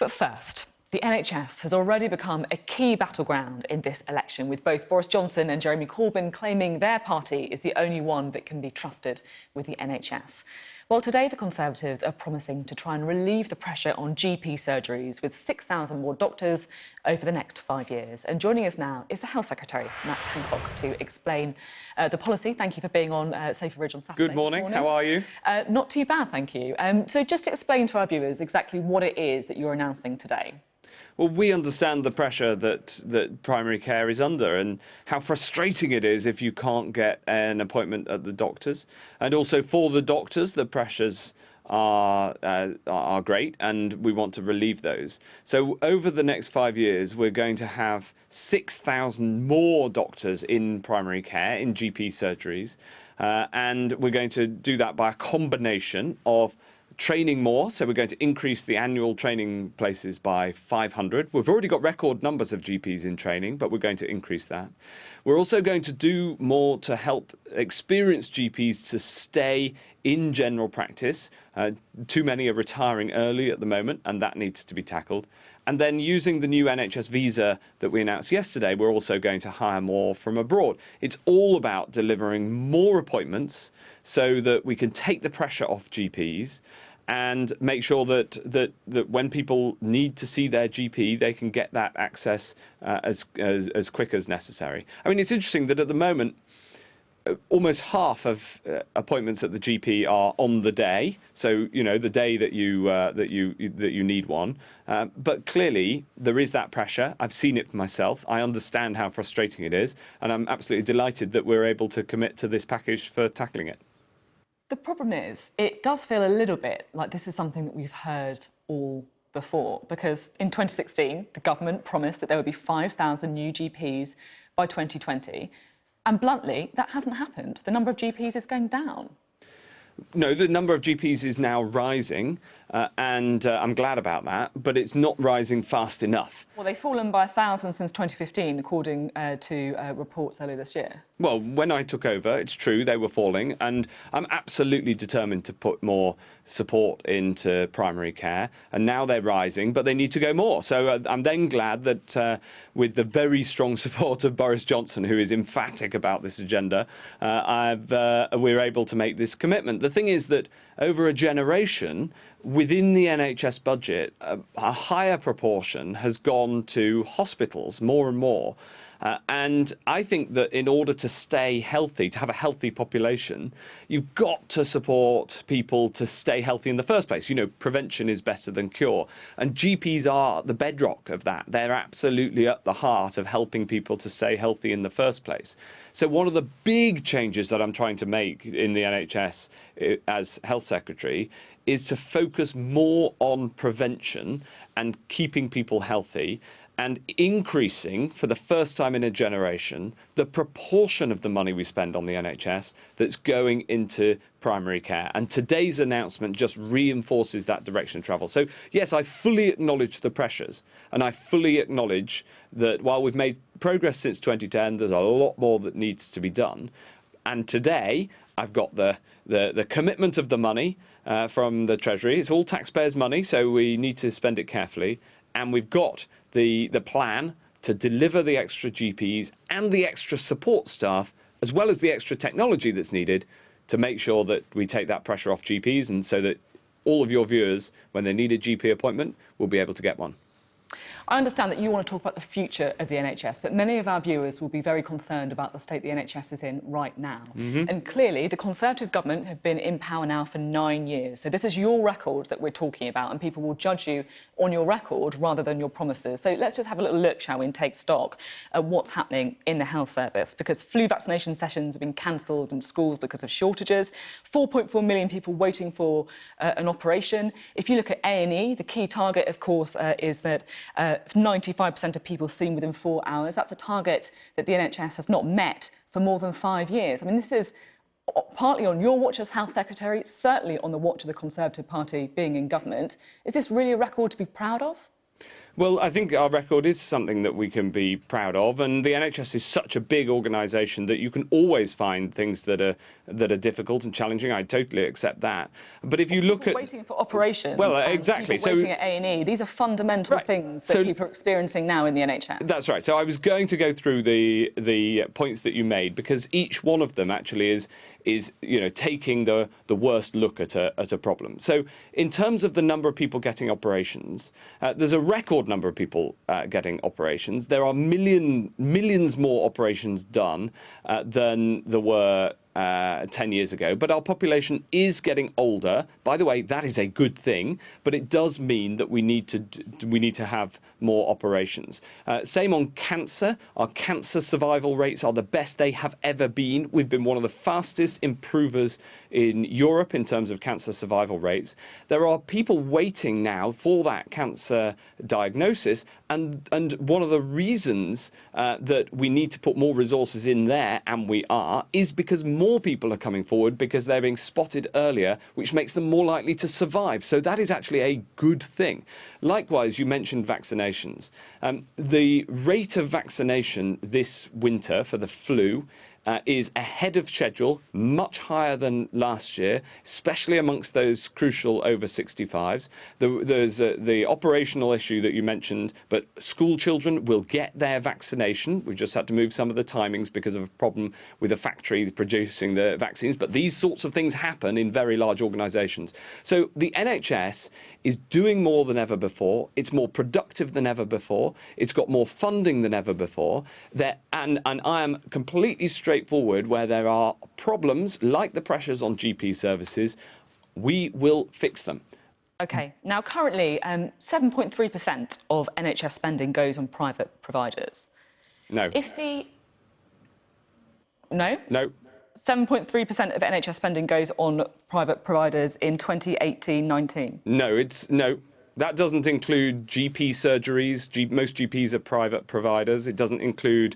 But first, the NHS has already become a key battleground in this election, with both Boris Johnson and Jeremy Corbyn claiming their party is the only one that can be trusted with the NHS. Well, today the Conservatives are promising to try and relieve the pressure on GP surgeries with 6,000 more doctors over the next 5 years. And joining us now is the Health Secretary, Matt Hancock, to explain the policy. Thank you for being on Sofa Ridge on Saturday. Good morning. How are you? Not too bad, thank you. So just explain to our viewers exactly what it is that you're announcing today. Well, we understand the pressure that primary care is under and how frustrating it is if you can't get an appointment at the doctor's. And also for the doctors, the pressures are great, and we want to relieve those. So over the next 5 years, we're going to have 6,000 more doctors in primary care, in GP surgeries, and we're going to do that by a combination of training more, so we're going to increase the annual training places by 500. We've already got record numbers of GPs in training, but we're going to increase that. We're also going to do more to help experienced GPs to stay in general practice. Too many are retiring early at the moment, and that needs to be tackled. And then using the new NHS visa that we announced yesterday, we're also going to hire more from abroad. It's all about delivering more appointments so that we can take the pressure off GPs and make sure that when people need to see their GP, they can get that access as quick as necessary. I mean, it's interesting that at the moment, almost half of appointments at the GP are on the day, so you know the day that you need one. But clearly there is that pressure. I've seen it myself. I understand how frustrating it is, and I'm absolutely delighted that we're able to commit to this package for tackling it. The problem is, it does feel a little bit like this is something that we've heard all before, because in 2016 the government promised that there would be 5,000 new GPs by 2020. And bluntly, that hasn't happened. The number of GPs is going down. No, the number of GPs is now rising, and I'm glad about that, but it's not rising fast enough. Well, they've fallen by 1,000 since 2015, according to reports earlier this year. Well, when I took over, it's true, they were falling, and I'm absolutely determined to put more support into primary care, and now they're rising, but they need to go more. So I'm then glad that with the very strong support of Boris Johnson, who is emphatic about this agenda, we're able to make this commitment. The thing is that over a generation, within the NHS budget, a higher proportion has gone to hospitals, more and more. And I think that in order to stay healthy, to have a healthy population, you've got to support people to stay healthy in the first place. You know, prevention is better than cure. And GPs are the bedrock of that. They're absolutely at the heart of helping people to stay healthy in the first place. So one of the big changes that I'm trying to make in the NHS as Health Secretary is to focus more on prevention and keeping people healthy, and increasing, for the first time in a generation, the proportion of the money we spend on the NHS that's going into primary care. And today's announcement just reinforces that direction of travel. So, yes, I fully acknowledge the pressures, and I fully acknowledge that while we've made progress since 2010, there's a lot more that needs to be done. And today, I've got the commitment of the money from the Treasury. It's all taxpayers' money, so we need to spend it carefully. And we've got the plan to deliver the extra GPs and the extra support staff, as well as the extra technology that's needed to make sure that we take that pressure off GPs, and so that all of your viewers, when they need a GP appointment, will be able to get one. I understand that you want to talk about the future of the NHS, but many of our viewers will be very concerned about the state the NHS is in right now. And clearly, the Conservative government have been in power now for 9 years. So this is your record that we're talking about, and people will judge you on your record rather than your promises. So let's just have a little look, shall we, and take stock at what's happening in the health service. Because flu vaccination sessions have been cancelled in schools because of shortages, 4.4 million people waiting for an operation. If you look at A&E, the key target, of course, is that 95% of people seen within 4 hours. That's a target that the NHS has not met for more than 5 years. I mean, this is partly on your watch as Health Secretary, certainly on the watch of the Conservative Party being in government. Is this really a record to be proud of? Well, I think our record is something that we can be proud of, and the NHS is such a big organisation that you can always find things that are difficult and challenging. I totally accept that. But if you look at waiting for operations, well, and exactly. people waiting at A&E, these are fundamental things that people are experiencing now in the NHS. That's right. So I was going to go through the points that you made, because each one of them actually is taking the worst look at a problem. So in terms of the number of people getting operations, there's a record number of people getting operations. There are millions more operations done than there were 10 years ago, but our population is getting older. By the way, that is a good thing, but it does mean that we need to have more operations. Same on cancer. Our cancer survival rates are the best they have ever been. We've been one of the fastest improvers in Europe in terms of cancer survival rates. There are people waiting now for that cancer diagnosis, and one of the reasons that we need to put more resources in there, and we are, is because more people are coming forward because they're being spotted earlier, which makes them more likely to survive. So that is actually a good thing. Likewise, you mentioned vaccinations. The rate of vaccination this winter for the flu is ahead of schedule, much higher than last year, especially amongst those crucial over 65s. There's the operational issue that you mentioned, but school children will get their vaccination. We've just had to move some of the timings because of a problem with a factory producing the vaccines. But these sorts of things happen in very large organisations. So the NHS is doing more than ever before. It's more productive than ever before. It's got more funding than ever before. And I am completely straightforward where there are problems like the pressures on GP services. We will fix them. OK. Now, currently, 7.3% of NHS spending goes on private providers. No. No? No. 7.3% of NHS spending goes on private providers in 2018-19. No. That doesn't include GP surgeries. Most GPs are private providers. It doesn't include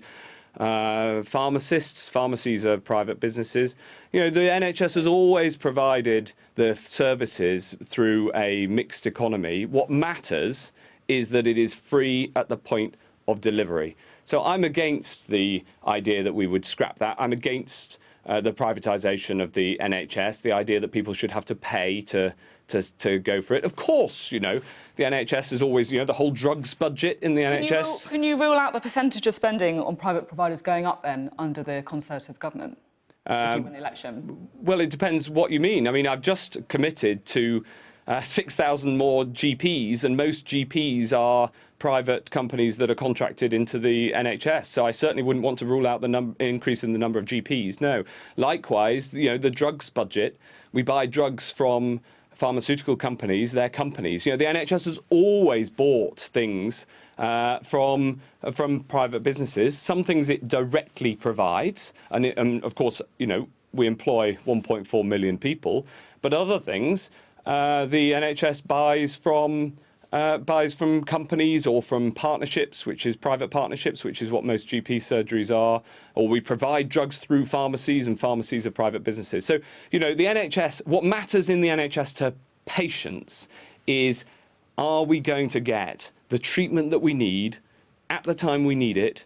pharmacists. Pharmacies are private businesses. The NHS has always provided the services through a mixed economy. What matters is that it is free at the point of delivery. So I'm against the idea that we would scrap that. I'm against the privatisation of the NHS, the idea that people should have to pay to go for it. Of course, the NHS is always, the whole drugs budget in the NHS. Can you rule out the percentage of spending on private providers going up then under the Conservative government if you win the election? Well, it depends what you mean. I mean, I've just committed to 6,000 more GPs, and most GPs are private companies that are contracted into the NHS. So I certainly wouldn't want to rule out the increase in the number of GPs. No. Likewise, the drugs budget, we buy drugs from pharmaceutical companies, they're companies. The NHS has always bought things from private businesses. Some things it directly provides, and of course, we employ 1.4 million people. But other things, the NHS buys from companies or from partnerships, which is private partnerships, which is what most GP surgeries are, or we provide drugs through pharmacies, and pharmacies are private businesses. So, the NHS, what matters in the NHS to patients is, are we going to get the treatment that we need at the time we need it,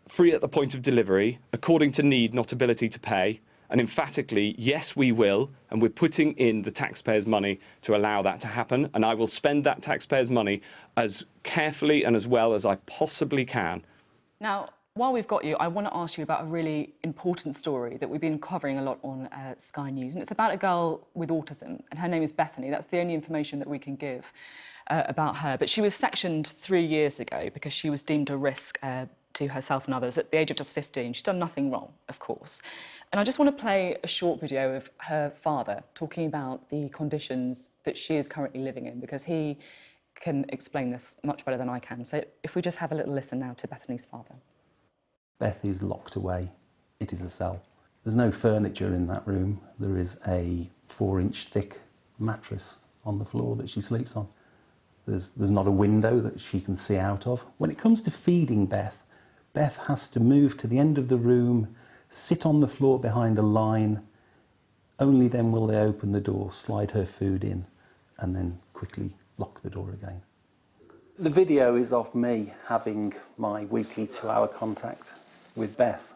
free at the point of delivery, according to need, not ability to pay? And emphatically, yes, we will, and we're putting in the taxpayers' money to allow that to happen, and I will spend that taxpayers' money as carefully and as well as I possibly can. Now, while we've got you, I want to ask you about a really important story that we've been covering a lot on Sky News, and it's about a girl with autism, and her name is Bethany. That's the only information that we can give about her. But she was sectioned 3 years ago because she was deemed a risk to herself and others at the age of just 15. She's done nothing wrong, of course. And I just want to play a short video of her father talking about the conditions that she is currently living in, because he can explain this much better than I can. So if we just have a little listen now to Bethany's father. Beth is locked away. It is a cell. There's no furniture in that room. There is a 4-inch thick mattress on the floor that she sleeps on. There's not a window that she can see out of. When it comes to feeding Beth, Beth has to move to the end of the room, sit on the floor behind a line. Only then will they open the door, slide her food in, and then quickly lock the door again. The video is of me having my weekly 2-hour contact with Beth.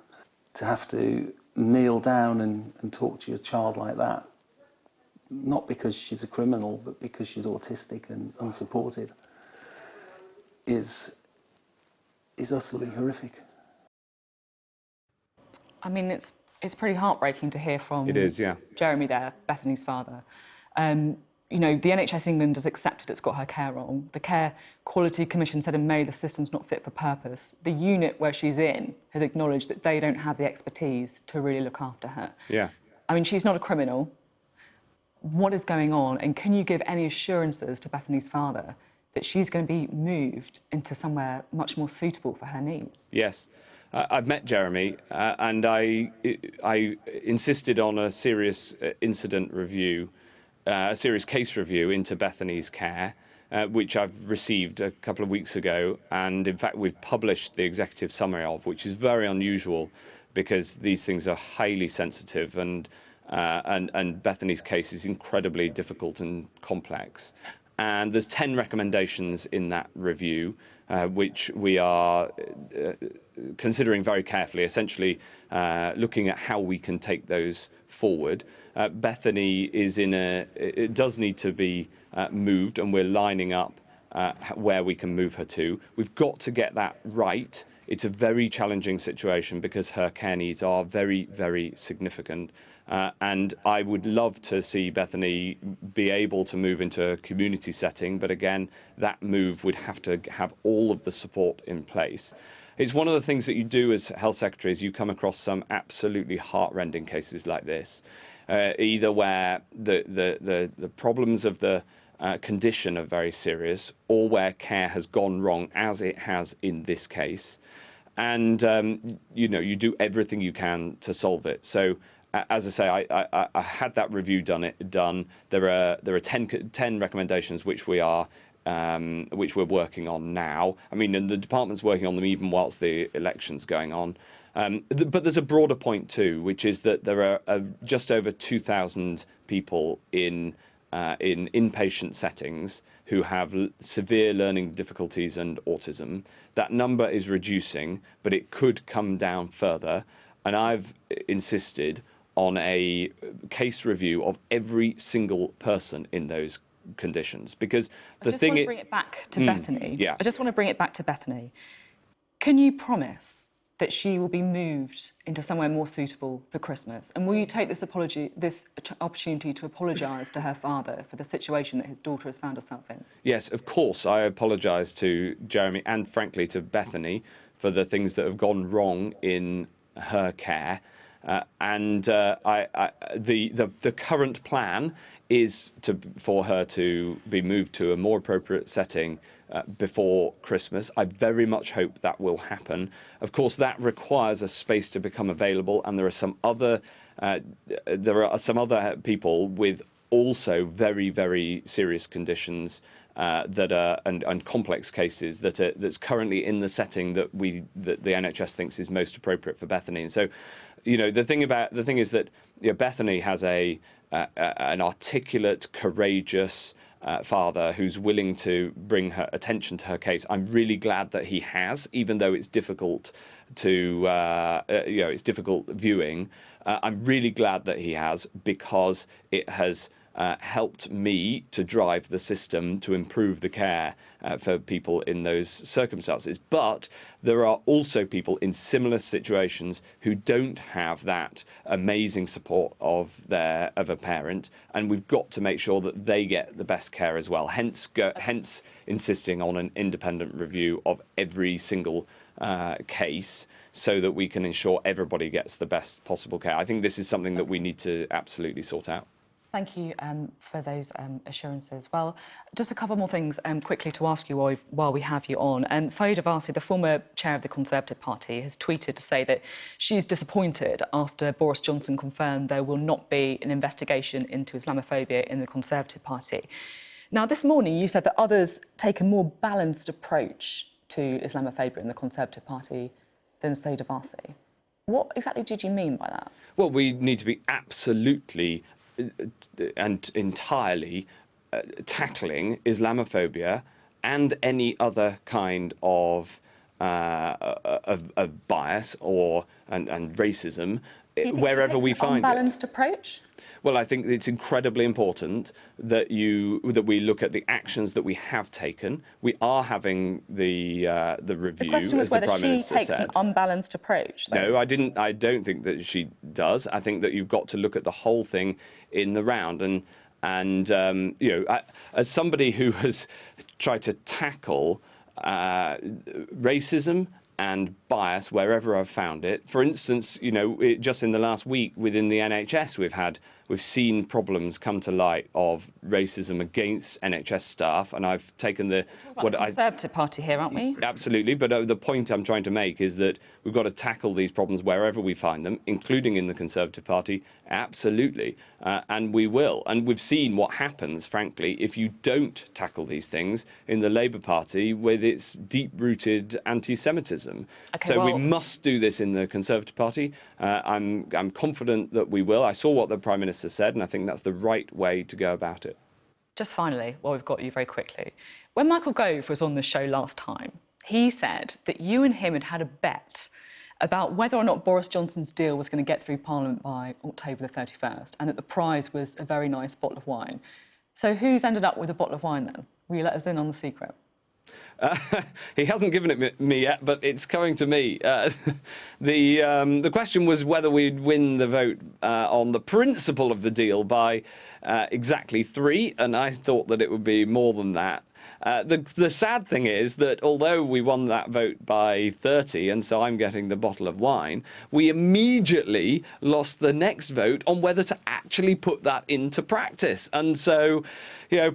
To have to kneel down and talk to your child like that, not because she's a criminal, but because she's autistic and unsupported, is utterly horrific. I mean, it's pretty heartbreaking to hear from It is, yeah. Jeremy there, Bethany's father. You know, the NHS England has accepted it's got her care wrong. The Care Quality Commission said in May the system's not fit for purpose. The unit where she's in has acknowledged that they don't have the expertise to really look after her. Yeah. I mean, she's not a criminal. What is going on? And can you give any assurances to Bethany's father that she's going to be moved into somewhere much more suitable for her needs? Yes. I've met Jeremy and I insisted on a serious incident review, a serious case review into Bethany's care, which I've received a couple of weeks ago. And in fact, we've published the executive summary of, which is very unusual because these things are highly sensitive and Bethany's case is incredibly difficult and complex. And there's 10 recommendations in that review, which we are considering very carefully, essentially looking at how we can take those forward. Bethany is it does need to be moved, and we're lining up where we can move her to. We've got to get that right. It's a very challenging situation because her care needs are very, very significant. And I would love to see Bethany be able to move into a community setting, but again, that move would have to have all of the support in place. It's one of the things that you do as health secretaries. You come across some absolutely heartrending cases like this, either where the problems of the condition are very serious, or where care has gone wrong, as it has in this case, and you know, you do everything you can to solve it. So. As I say, I had that review done. There are 10 recommendations which we're working on now. I mean, and the department's working on them even whilst the election's going on. But there's a broader point too, which is that there are just over 2,000 people in inpatient settings who have severe learning difficulties and autism. That number is reducing, but it could come down further. And I've insisted on a case review of every single person in those conditions, because the thing I just want to bring it back to Bethany. Yeah. I just want to bring it back to Bethany. Can you promise that she will be moved into somewhere more suitable for Christmas? And will you take this opportunity to apologise to her father for the situation that his daughter has found herself in? Yes, of course. I apologise to Jeremy and, frankly, to Bethany for the things that have gone wrong in her care. The current plan is for her to be moved to a more appropriate setting before Christmas. I very much hope that will happen. Of course, that requires a space to become available, and there are some other people with also very, very serious conditions that are and complex cases that's currently in the setting that the NHS thinks is most appropriate for Bethany. And so, you know, the thing is that, you know, Bethany has an articulate, courageous father who's willing to bring her attention to her case. I'm really glad that he has, even though it's difficult to it's difficult viewing. I'm really glad that he has, because it has helped me to drive the system to improve the care for people in those circumstances. But there are also people in similar situations who don't have that amazing support of a parent, and we've got to make sure that they get the best care as well. Hence insisting on an independent review of every single case, so that we can ensure everybody gets the best possible care. I think this is something that we need to absolutely sort out. Thank you for those assurances. Well, just a couple more things quickly to ask you while we have you on. Saeeda Varsi, the former chair of the Conservative Party, has tweeted to say that she's disappointed after Boris Johnson confirmed there will not be an investigation into Islamophobia in the Conservative Party. Now, this morning you said that others take a more balanced approach to Islamophobia in the Conservative Party than Saeeda Varsi. What exactly did you mean by that? Well, we need to be absolutely and entirely tackling Islamophobia and any other kind of bias and racism wherever we find it. Unbalanced approach? Well, I think it's incredibly important that we look at the actions that we have taken. We are having the review. The question was whether she takes an unbalanced approach. Though. No, I didn't. I don't think that she does. I think that you've got to look at the whole thing in the round. And as somebody who has tried to tackle racism and bias wherever I've found it. For instance, just in the last week within the NHS, we've seen problems come to light of racism against NHS staff, and I've taken the Conservative Party here, aren't we? Absolutely, but the point I'm trying to make is that we've got to tackle these problems wherever we find them, including in the Conservative Party. Absolutely, and we will. And we've seen what happens, frankly, if you don't tackle these things in the Labour Party with its deep-rooted anti-Semitism. Okay, we must do this in the Conservative Party. I'm confident that we will. I saw what the Prime Minister said, and I think that's the right way to go about it. Just finally, while we've got you very quickly, when Michael Gove was on the show last time, he said that you and him had a bet about whether or not Boris Johnson's deal was going to get through Parliament by October the 31st, and that the prize was a very nice bottle of wine. So who's ended up with a bottle of wine then? Will you let us in on the secret? He hasn't given it me yet, but it's coming to me. The question was whether we'd win the vote on the principle of the deal by exactly 3, and I thought that it would be more than that. The sad thing is that although we won that vote by 30, and so I'm getting the bottle of wine, we immediately lost the next vote on whether to actually put that into practice. And so,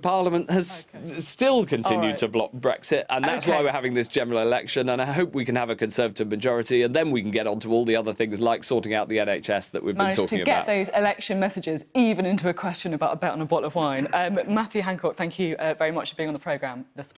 Parliament has still continued to block Brexit, and that's why we're having this general election, and I hope we can have a Conservative majority, and then we can get on to all the other things like sorting out the NHS that we've been talking about. Managed to get those election messages even into a question about a bet on a bottle of wine. Matthew Hancock, thank you very much for being on the programme this